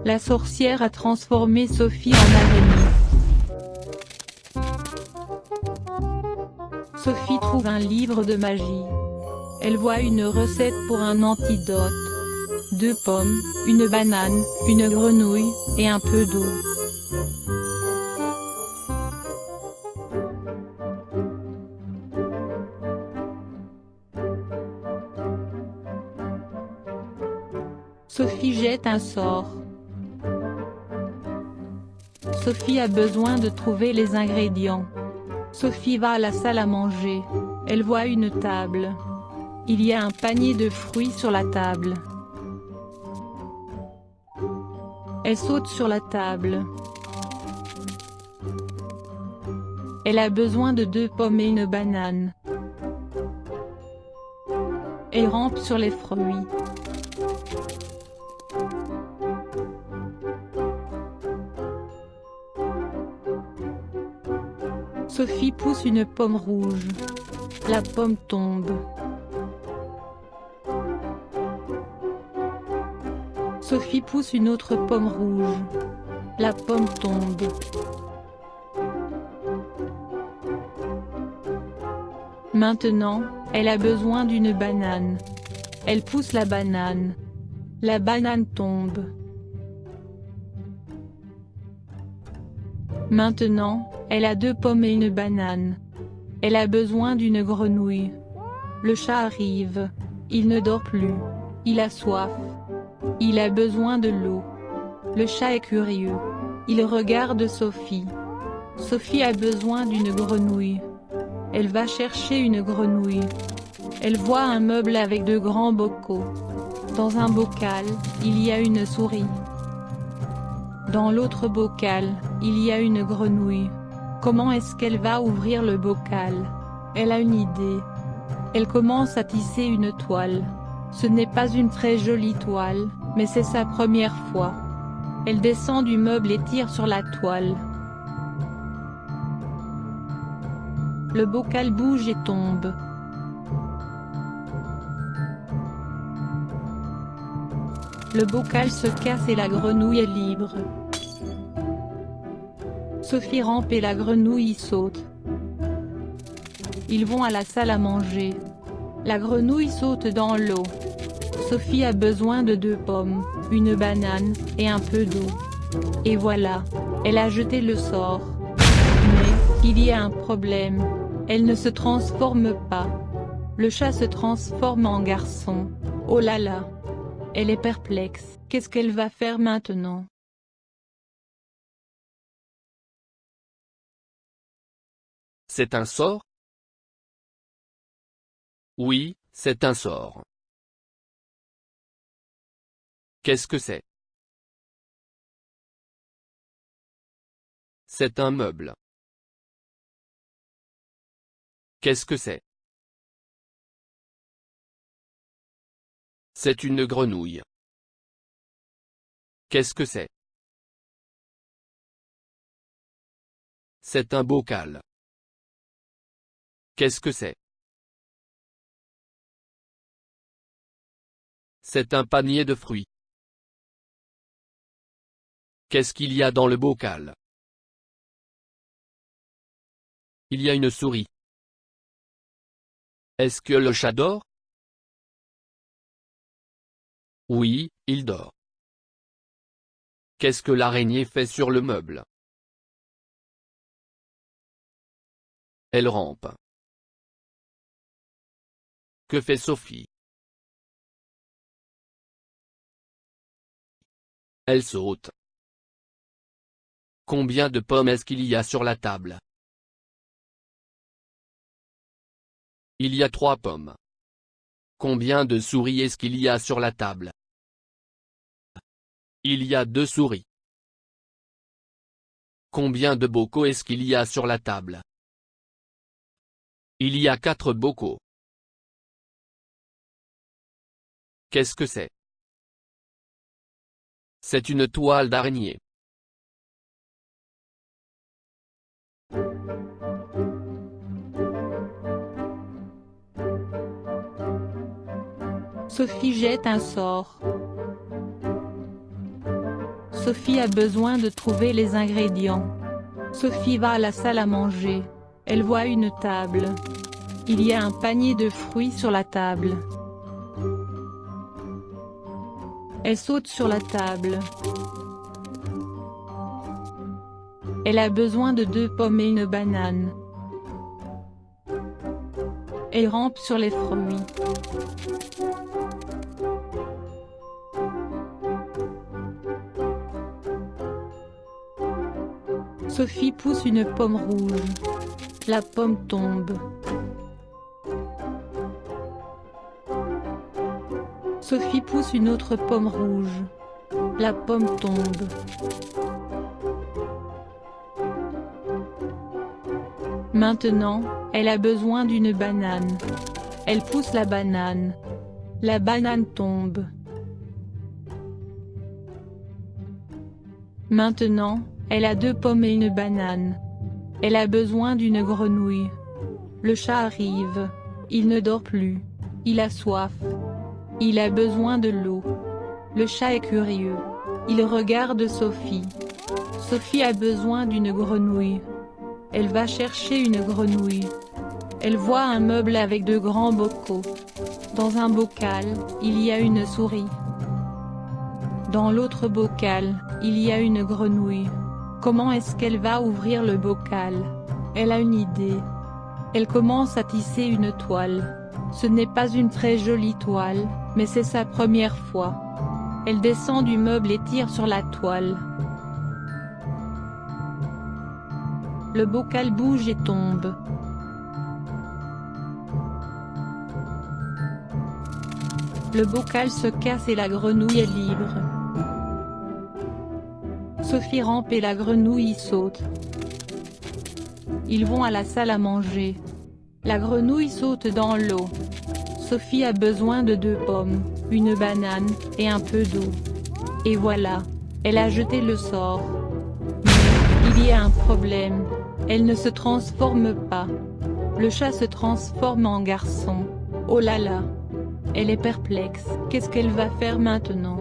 La sorcière a transformé Sophie en araignée. Sophie trouve un livre de magie. Elle voit une recette pour un antidote. 2 pommes, une banane, une grenouille, et un peu d'eau. Sophie jette un sort. Sophie a besoin de trouver les ingrédients. Sophie va à la salle à manger. Elle voit une table. Il y a un panier de fruits sur la table. Elle saute sur la table. Elle a besoin de 2 pommes et une banane. Elle rampe sur les fruits. Sophie pousse une pomme rouge. La pomme tombe. Sophie pousse une autre pomme rouge. La pomme tombe. Maintenant, elle a besoin d'une banane. Elle pousse la banane. La banane tombe. Maintenant, elle a 2 pommes et une banane. Elle a besoin d'une grenouille. Le chat arrive. Il ne dort plus. Il a soif. Il a besoin de l'eau. Le chat est curieux. Il regarde Sophie. Sophie a besoin d'une grenouille. Elle va chercher une grenouille. Elle voit un meuble avec 2 grands bocaux. Dans un bocal, il y a une souris. Dans l'autre bocal, il y a une grenouille. Comment est-ce qu'elle va ouvrir le bocal? Elle a une idée. Elle commence à tisser une toile. Ce n'est pas une très jolie toile, mais c'est sa première fois. Elle descend du meuble et tire sur la toile. Le bocal bouge et tombe. Le bocal se casse et la grenouille est libre. Sophie rampe et la grenouille saute. Ils vont à la salle à manger. La grenouille saute dans l'eau. Sophie a besoin de 2 pommes, une banane, et un peu d'eau. Et voilà, elle a jeté le sort. Mais, il y a un problème. Elle ne se transforme pas. Le chat se transforme en garçon. Oh là là! Elle est perplexe. Qu'est-ce qu'elle va faire maintenant? C'est un sort? Oui, c'est un sort. Qu'est-ce que c'est? C'est un meuble. Qu'est-ce que c'est? C'est une grenouille. Qu'est-ce que c'est? C'est un bocal. Qu'est-ce que c'est? C'est un panier de fruits. Qu'est-ce qu'il y a dans le bocal? Il y a une souris. Est-ce que le chat dort? Oui, il dort. Qu'est-ce que l'araignée fait sur le meuble? Elle rampe. Que fait Sophie? Elle saute. Combien de pommes est-ce qu'il y a sur la table? Il y a 3 pommes. Combien de souris est-ce qu'il y a sur la table? Il y a 2 souris. Combien de bocaux est-ce qu'il y a sur la table? Il y a 4 bocaux. Qu'est-ce que c'est? C'est une toile d'araignée. Sophie jette un sort. Sophie a besoin de trouver les ingrédients. Sophie va à la salle à manger. Elle voit une table. Il y a un panier de fruits sur la table. Elle saute sur la table. Elle a besoin de 2 pommes et une banane. Elle rampe sur les fruits. Sophie pousse une pomme rouge. La pomme tombe. Sophie pousse une autre pomme rouge. La pomme tombe. Maintenant, elle a besoin d'une banane. Elle pousse la banane. La banane tombe. Maintenant, elle a 2 pommes et une banane. Elle a besoin d'une grenouille. Le chat arrive. Il ne dort plus. Il a soif. Il a besoin de l'eau. Le chat est curieux. Il regarde Sophie. Sophie a besoin d'une grenouille. Elle va chercher une grenouille. Elle voit un meuble avec 2 grands bocaux. Dans un bocal, il y a une souris. Dans l'autre bocal, il y a une grenouille. Comment est-ce qu'elle va ouvrir le bocal? Elle a une idée. Elle commence à tisser une toile. Ce n'est pas une très jolie toile, mais c'est sa première fois. Elle descend du meuble et tire sur la toile. Le bocal bouge et tombe. Le bocal se casse et la grenouille est libre. Sophie rampe et la grenouille saute. Ils vont à la salle à manger. La grenouille saute dans l'eau. Sophie a besoin de 2 pommes, une banane, et un peu d'eau. Et voilà, elle a jeté le sort. Mais, il y a un problème. Elle ne se transforme pas. Le chat se transforme en garçon. Oh là là! Elle est perplexe. Qu'est-ce qu'elle va faire maintenant?